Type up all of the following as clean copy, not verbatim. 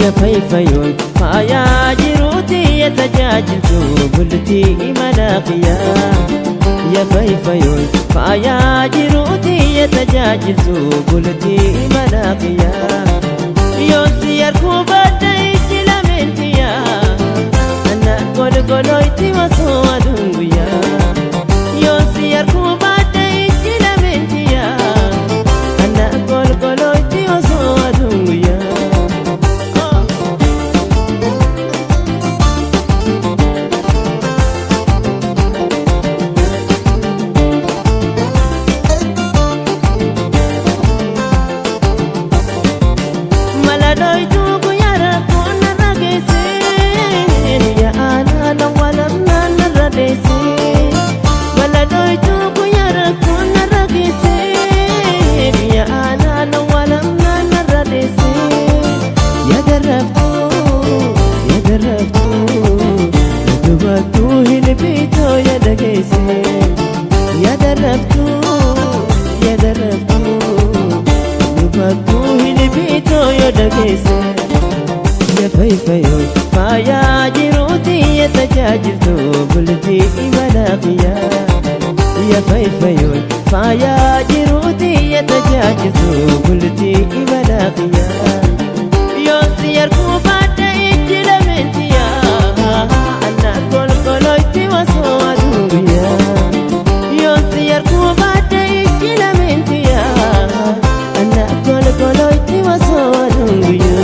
يا فيفيون فايا جروتي يتجاجلت بلتي مناقيا يا فيفيون فايا جروتي يتجاجلت بلتي مناقيا يوسي يركوب الديك لمنتيا أنا قول قولويتي وصوى دنبيا يوسي يركوب الديك لمنتيا أنا قول قولويتي وصوى دنبيا يا فيفيون فايا جروتي يتجاجلت بلتي مناقيا يا فيفيون فايا جروتي يتجاجلت بلتي مناقيا يوسي يركوب الديك لمنتيا أنا قول قولويتي وصوى دنبيا يوسي يركوب الديك لمنتيا أنا قول قولويتي وصوى دنبيا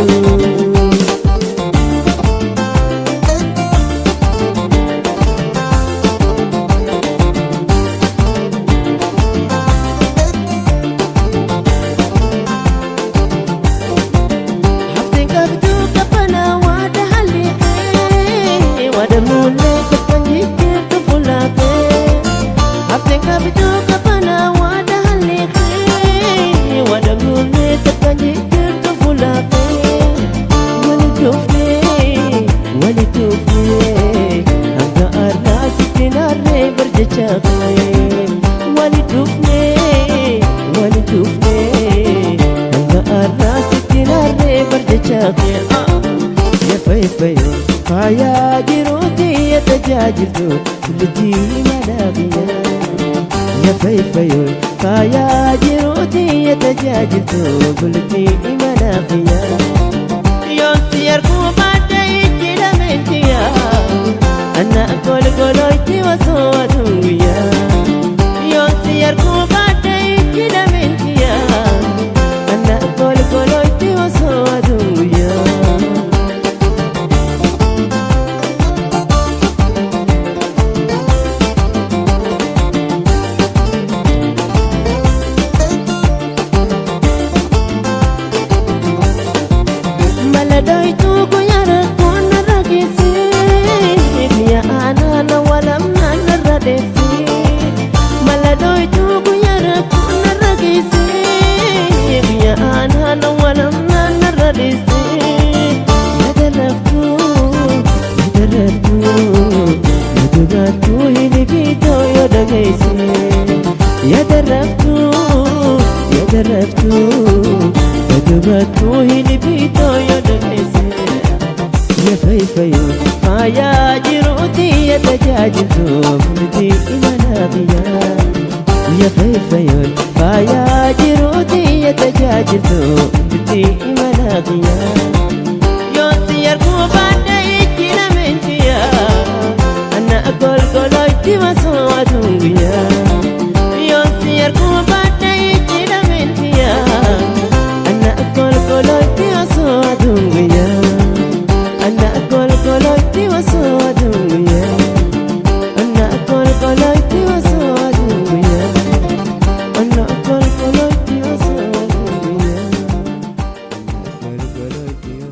يا فيفيون فايا جروتي يتجاجلت بلتي مناقيا يا فيفيون فايا جروتي يتجاجلت بلتي مناقيا يوسي يركوب الديك لمنتيا أنا أقول قولويتي وصوى دنبيا يوسي يركوب الديك لمنتيا أنا أقول قولويتي وصوى دنبيا يا فيفيون فايا جروتي يتجاجلت بلتي مناقيا يا فيفيون فايا جروتي يتجاجلت بلتي مناقيا يوسي يركوب الديك لمنتيا أنا أقول قولويتي وصوى دنبيا يوسي يركوب الديك لمنتيا أنا أقول قولويتي وصوى دنبيا أنا أقول قولويتي وصوى دنبيا أنا أقول قولويتي وصوى دنبيا أنا أقول قولويتي وصوى دنبيا أنا أقول قولويتي وصوى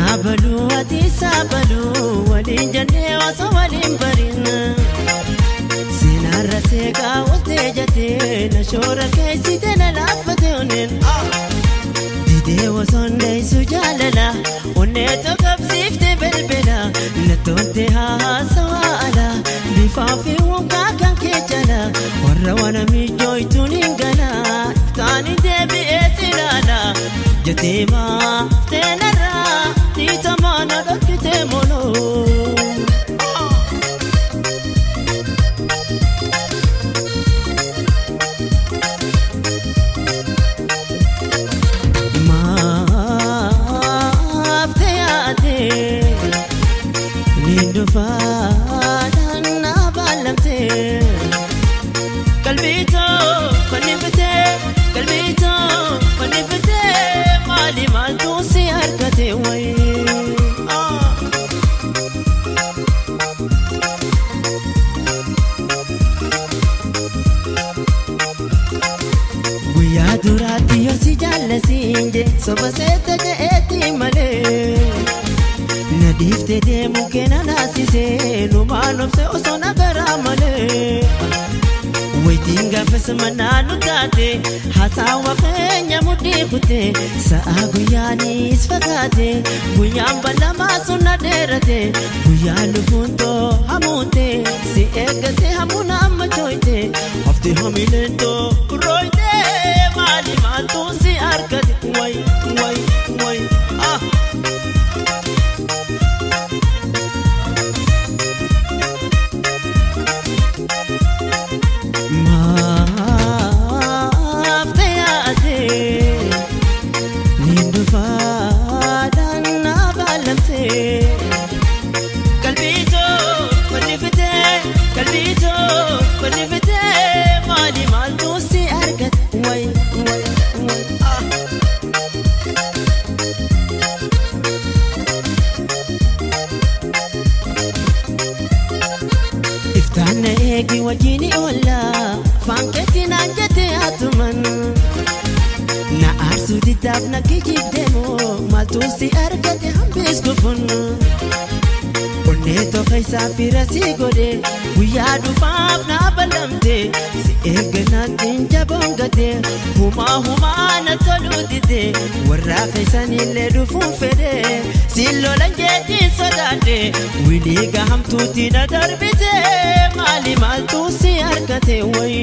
Ana balu ati sabalu walin jannee osoo walin barin sinarra seeqaa waltee jatee na shoora keessite na laaffate onneen didee osoon deessu jaalala onnee tokkobsiifte belbela na tolte haasawaa ala bifaa fi wonkaa kan kee jala warra wana miijooytuun hin gala taani deebi'ee silaala jatee maaftee narraa niitamana dhokkite moloo Fadan na balamte kalbito fanifte kalbito fanifte mali mal tu si arkate way guya durati yo si jalasinje sobasete ke eti male Nadifte deemu keena naasisee numaan obse osoo nagaraa malee waytiin gaafas manaa nu taate haasaawa keenya mudhii kutee sa'aa guyyaanis fagaate guyyaan balamaa sun na dheerate guyyaan lufuun too hamuute si eeggate hamuuna amma tooyte hafte hamileen too rooyte maali maaltu si arkate way way way Egi wajini olla fanketi na jete atuman na arsu ditab na kijib demo maltu si arkate hambis gufun onne to kaisa firasi gode wiya dufaaf na balamte si egna tinja bongate huma na toludite warra kaisani le dufun fede sillo lanjeti sodade wiliga hamtuti na darbite mali maltu si arkate way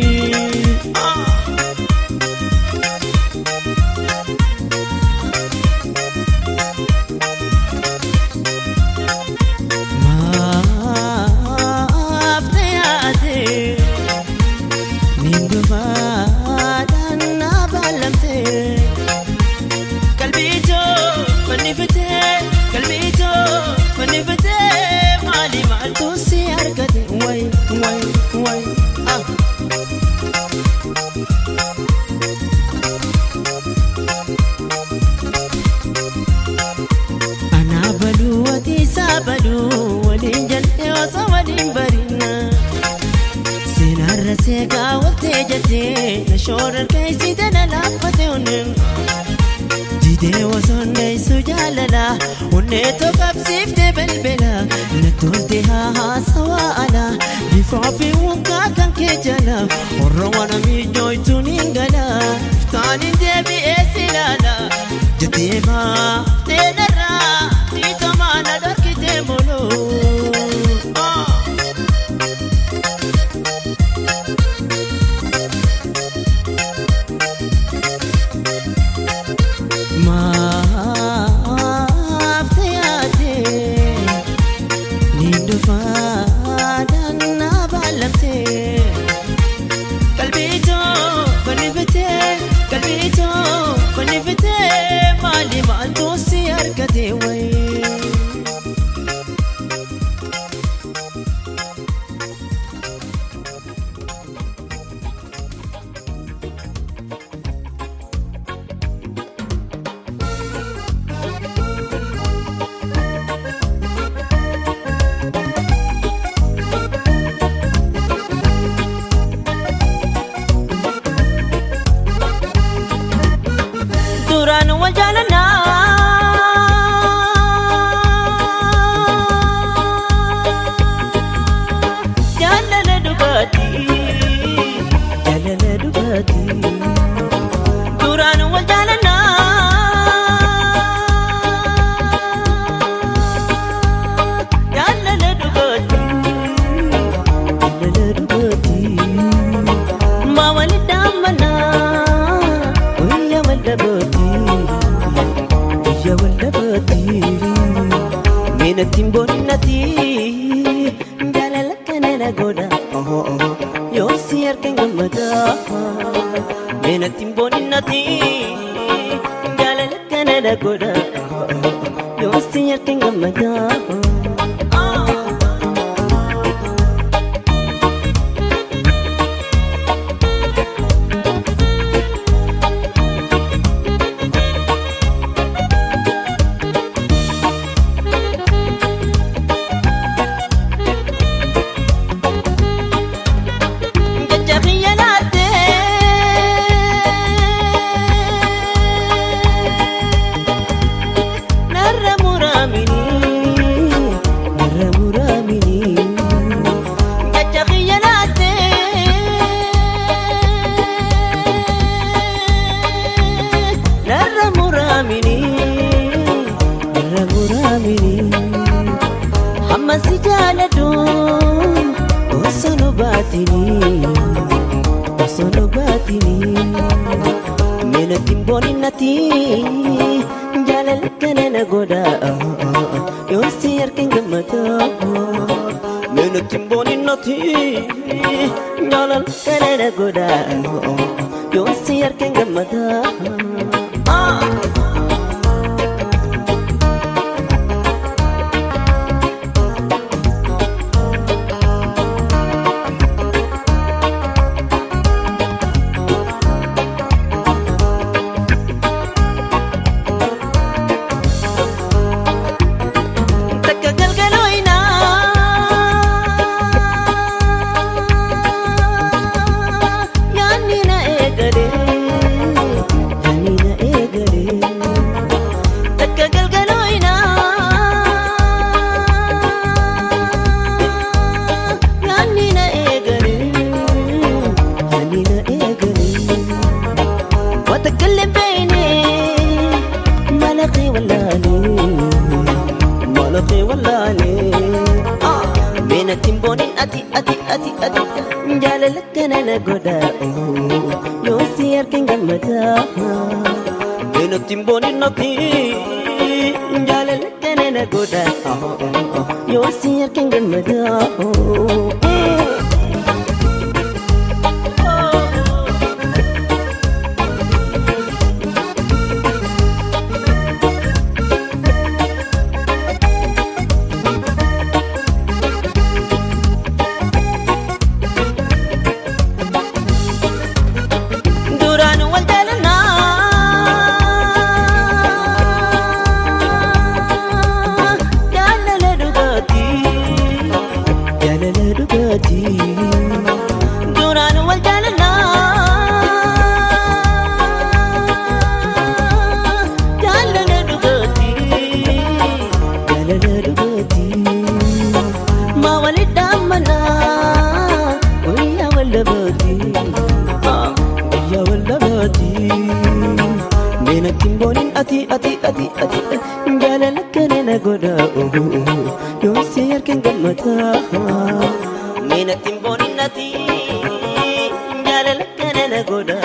Sega wote jate na shorar kaisi dana lafate unen dide wasonde sujalala unne to kapsifte belbela na tolte hasawa ala bifafi wonka kan kejala orwana mi joy tuningala tani debi esilala jate ma tenara nitamana dakite molo kalbito fanifte mali maltu si arkate Mena timboni nati Jalala kanana goda Yo siar kengamada Mena timboni nati Jalala kanana goda Yo siar kengamada Osono batini Mena timboni nati Jalala kanana goda Yo siar kengamada Mena timboni nati Jalala kanana goda Yo siar kengamada Mena timboni ati Jalala kanana goda Yo siar kengamada Mena timboni nati Jalala kanana goda Yo siar kengamada Duran wal jalana Jalala dugati Ma walida mana Uya walabati Uya walabati Mena timboni ati Jalala kanana goda Yo siar kengamada Mena timboni nati Jalala kanana goda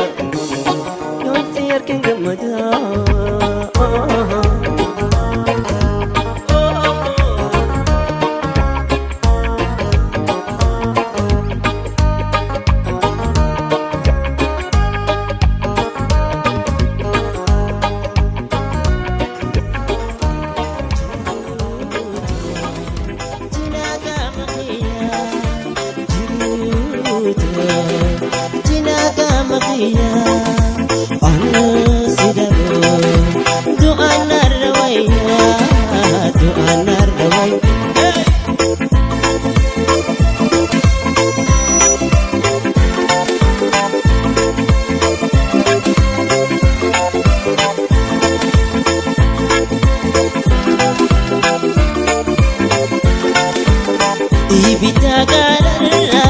Yo siar kengamada Jinaga makiya Ana sidaro Doa narwaya Doa narwaya Ibitagarara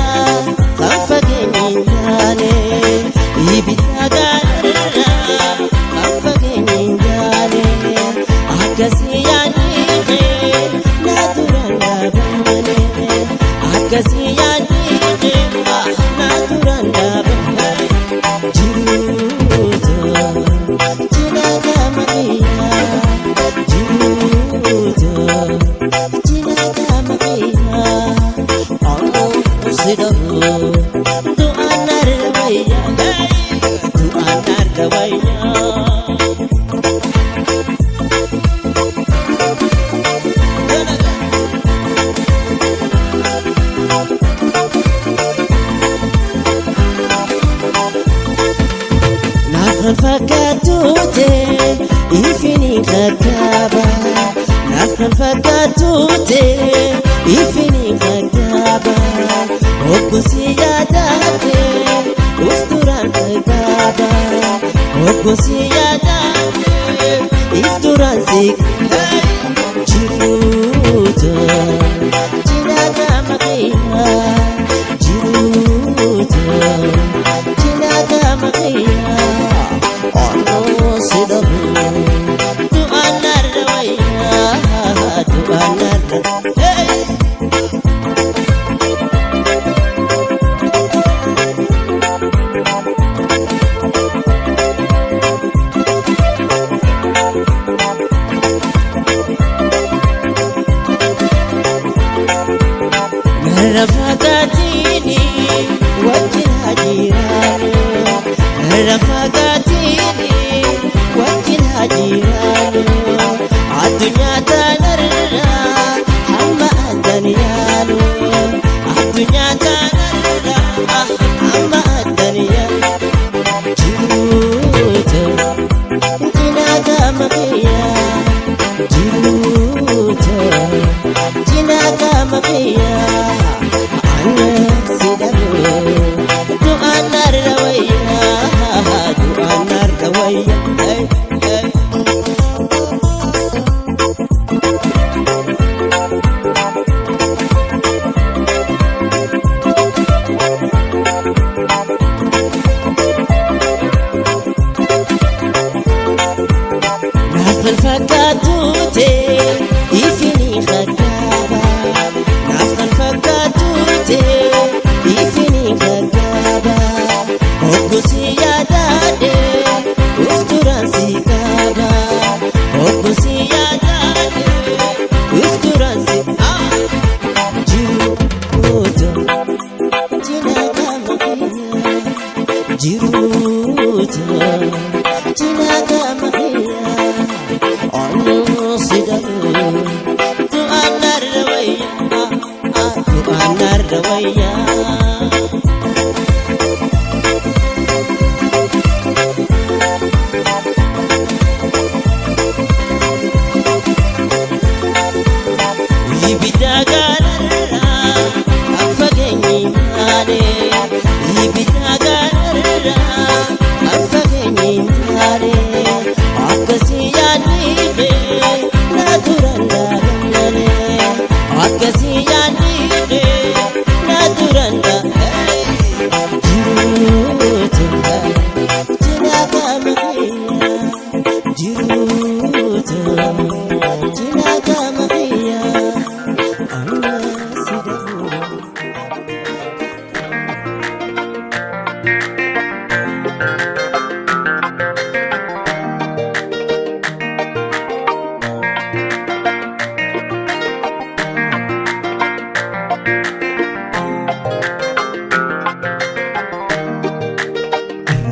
Sanfagenyingale Ibitagarara Sanfagenyingale Akasiyani Naturanda bambane Akasiyani Naturanda bambane Jiruta Jinaga makiya Jiruta Jinaga makia Ono usidaru Tu anar rawaya Tu anar rawaya Fakatute ifini kakaba Nafkan fakatute ifini kakaba Okusi yadate ufturan kakaba Okusi yadate ifturan zik Jiruto jinaga makia Jiruto jinaga makia Ono sidaru tu anar rawaya tu anar hey Rafagatini wajin hajirani Rafagatini wajin hajirani Adunya tanarra hamma adaniyanu Adunya tanarra hamma adaniyanu Jiruto jinaga makia Jiruto jinaga makia Ana sidaru tu anar rawaya tu anar rawaya hey hey Nafkan fakatute ifini khakaba Nafkan fakatute ifini khakaba Okusi yadade ufturan sikaba Okusi yadade ufturan sikaba Jiruto jinaga makia Jiruto jinaga makia Ono sidaru tu anar rawaya tu anar rawaya Ibitagarra afagenyi ane Ibitagarra afagenyi ane Akasi yanime naturanda gandane Akasi yanime naturanda Jiruto jinaga makia Jiruto jinaga makia Ana sidaru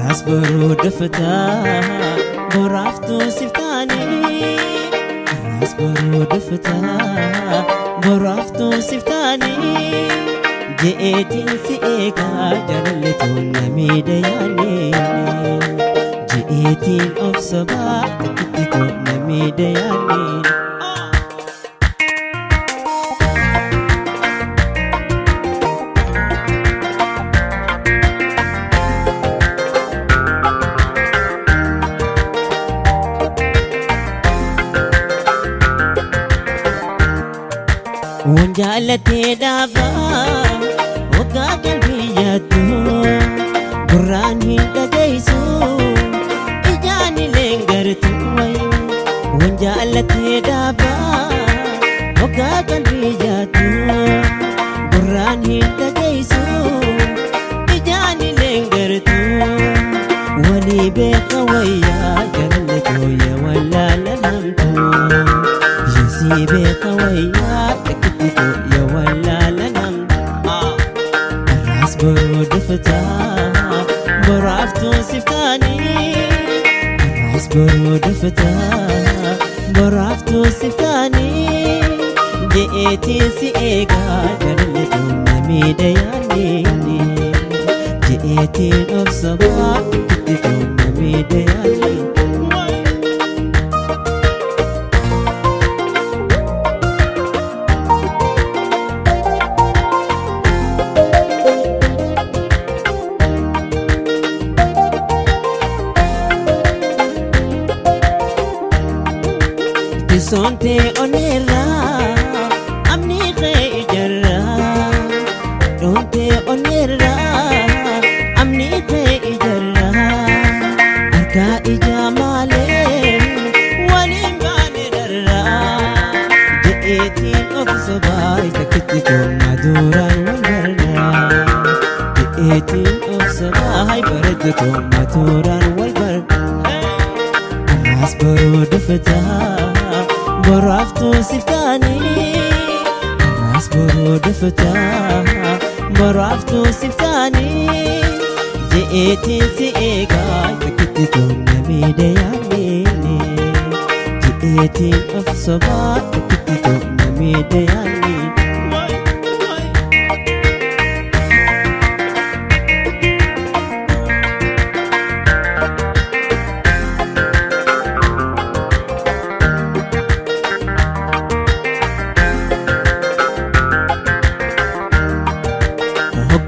Ras baru dafta boraftu siftani Ras baru dafta boraftu siftani Jeetin si eka jalalletu namidayani Jeetin of sabah takititu namidayani Wanjalate daba Oga galbiyatu Quran hinda gaisu Ijani lengartu wayu Wanjalate daba Oga galbiyatu Quran hinda gaisu Ijani lengartu Wali beka waya Jarallatu ya wala lamamtu Yasi beka wayyaa takkitito yaa wallaalanam arraas boroo dafataa boraaftuu siftaanii arraas boroo dafataa boraaftuu siftaanii je'eetiin si eegaa galaleetu namiidha yaanneeni je'eetiin obsobaa takkitito namiidha yaanneeni Sonte onera amni khay jarra donte onera amni khay jarra arka ijamale walin bane darra jeeti ofsobai takkitito maduran walbarra jeeti ofsobai baradto maduran walbarra arras baro dafata boraaftuu siftaanii arraas boroo dafataa boraaftuu siftaanii je'eetiin si eegaa takkitito namiidha yaanneeni je'eetiin obsobaa takkitito namiidha yaanneeni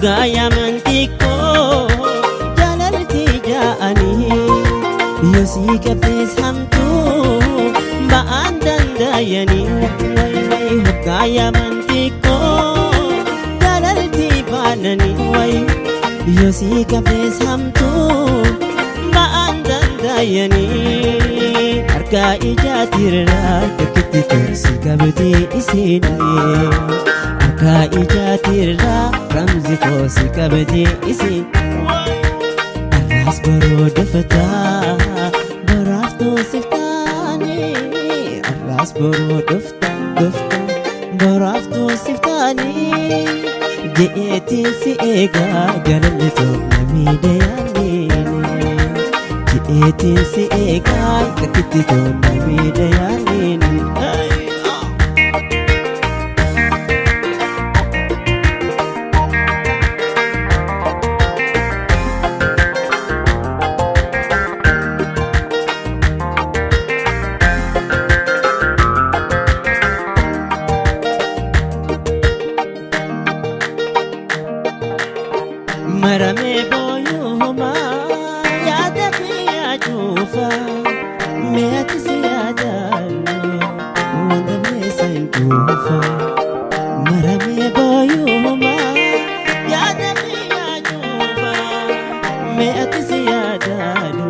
Gaya mantiko jalalti jaani yosi kafes hamtu ba'an dandayani gaya mantiko jalalti banani yosi kafes hamtu ba'an dandayani arka ijatirra takkitito si kabdi isini arka ijatirra ramzi kosi kabdi isi arras boroo dafataa boraaftuu siftaanii arras boroo dafta boraaftuu siftaanii je'eetiin si eegaa galaleetu namiidha yaanneeni je'eetiin si eegaa takkitito namiidha yaanneeni marame boyuma yaada fiya jufa meati ziyadalo wanda mesan jufa marame boyuma yaada fiya jufa meati ziyadalo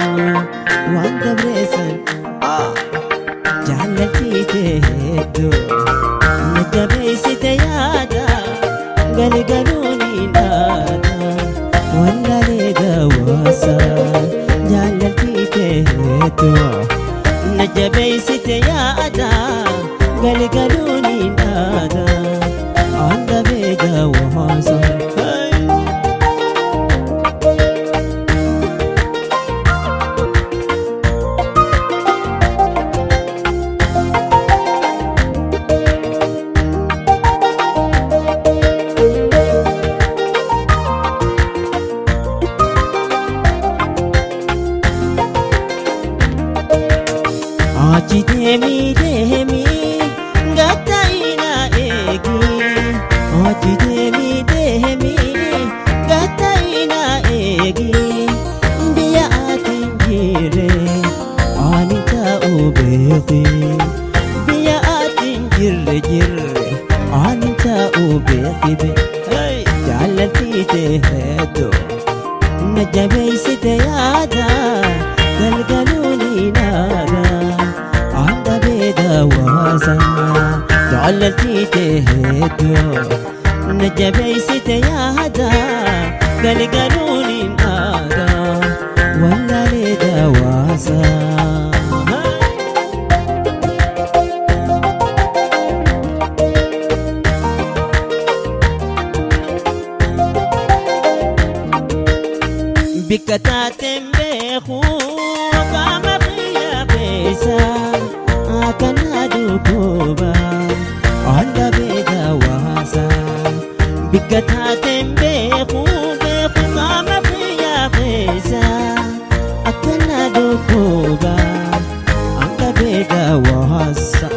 wanda mesan jaalati teedo najabeesite yaada galgaluni naada wallale dawasa jaalati teeto najabeesite yaada galgaluni naada anda bedawasa Achi demi gata ina egi Achi demi gata ina egi Biya atin jire anita ubeti Biya atin jire anita ubeti be Jaalati teedo najabeesite yaada galgaluni naada dawasa jaalati teedo najabeesite yaada galgaluni naada wallale dawasa بكتاتم بيخو قام فيا بيسا أكنا دوكوبا على بيدا واسا بكتاتم بيخو قام فيا بيسا أكنا دوكوبا على بيدا واسا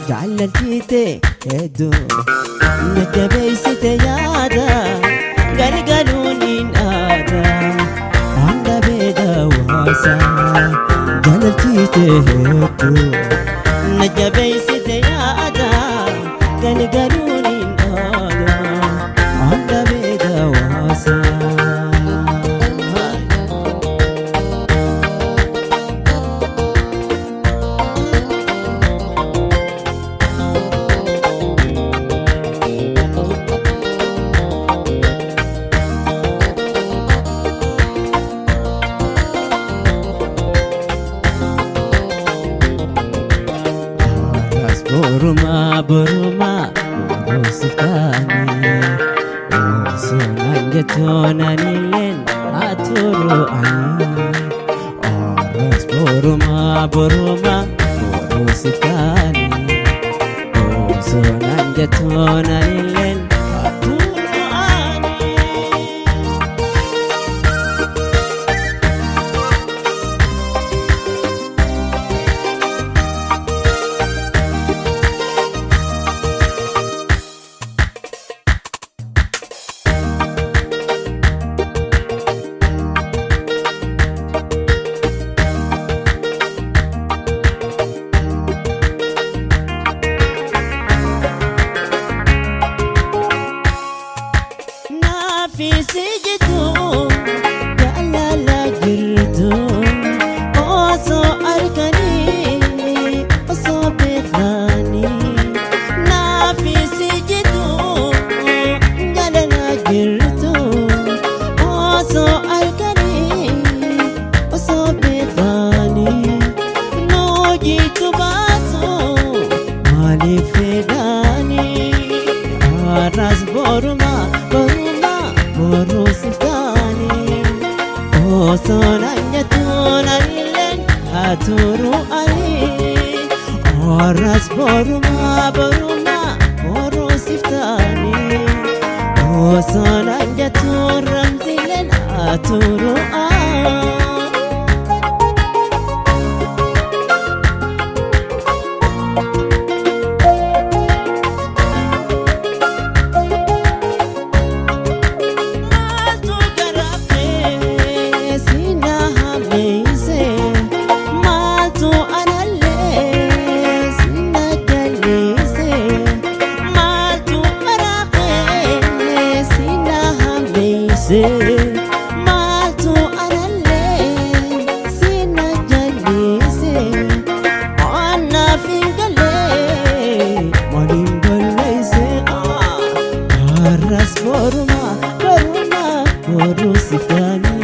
جعلتيتي هدو نجبيستي يادا قلقلوني نادا عند بيدا واسا قلبتيتي هدو نجبيستي يادا قلقلوني نادا عند بيدا واسا Boruma boruma borositani Sonan jetona nilen aturu ani Aras boruma boruma borositani Sonan jetona nilen aturu ani في سجدو يا لا جرتو اوسو اركني اوسو بخاني نا في سجدو يا لا جرتو اوسو اركني اوسو بخاني نو جيتو باسو مالي فداني راس بورما borositani osonan len aturu ani oras boruma borositani osonan len aturu ani مالتو أنا اللي سينا جليسي أنا في قلي مالين بليسي الرس برما بروسيفاني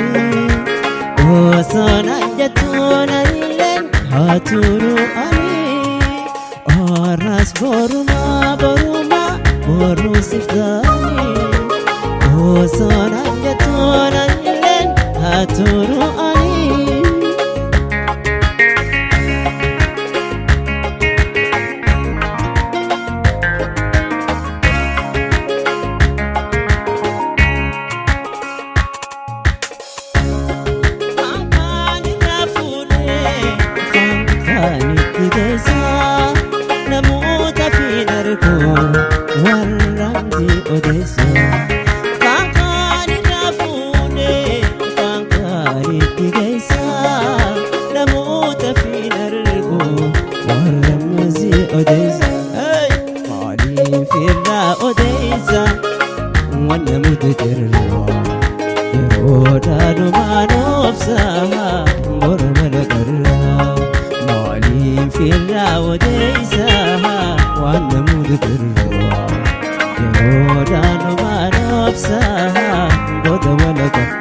وصانا جتونا لين هاتورو أني الرس برما بروسيفاني وصانا جتونا لين هاتورو أني نموت في نركو والرمزي أوديسا وانا متجروا يرودا نما نفسها مرمل قرا مالي في الراو ديسها وانا متجروا يرودا نما نفسها مرمل قرا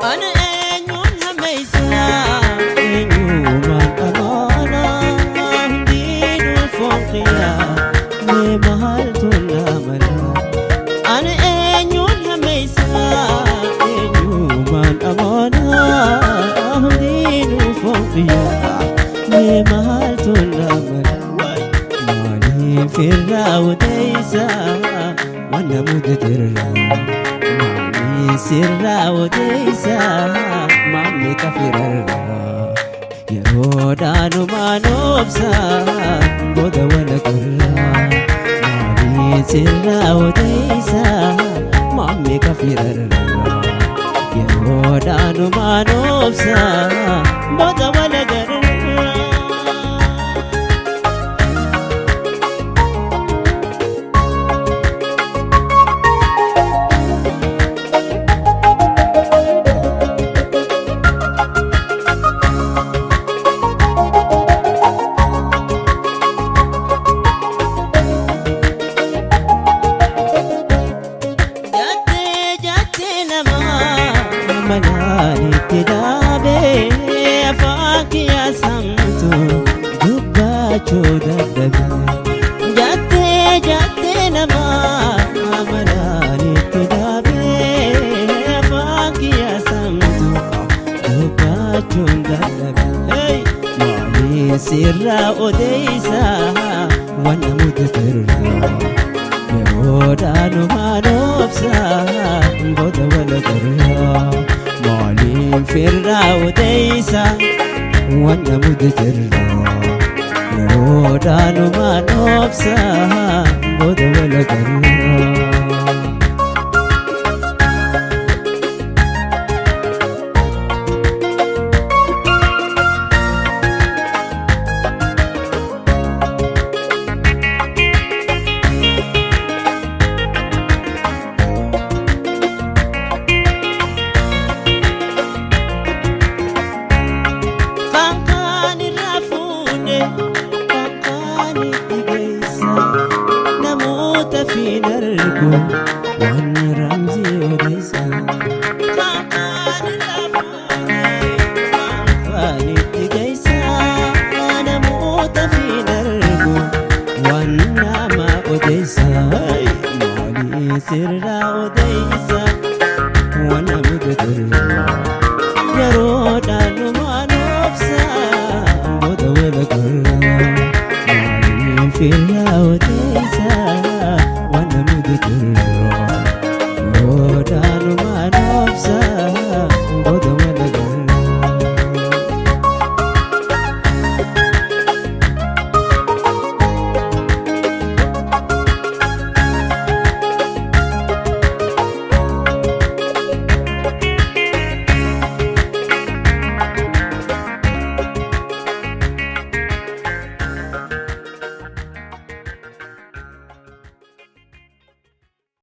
أنا أنون هم mudatirra Mami sirra odeessa Mami kafirarra Yeroodhaanu maanobsa Booda walagarra Mami sirra odeessa Mami kafirarra Yeroodhaanu maanobsa Booda walagarra Mananitti dhaabee afaan kiyya samtu dubbachuu dadhabe Jattee namaa mananitti dhaabee afaan kiyya samtu dubbachuu dadhabe Maali sirra odeessa wanna mudatirra Yeroodhaanu maanobsa booda walagarra Maalin firra odeessa wanna mudatirra Yeroodhaanu maanobsa booda walagarra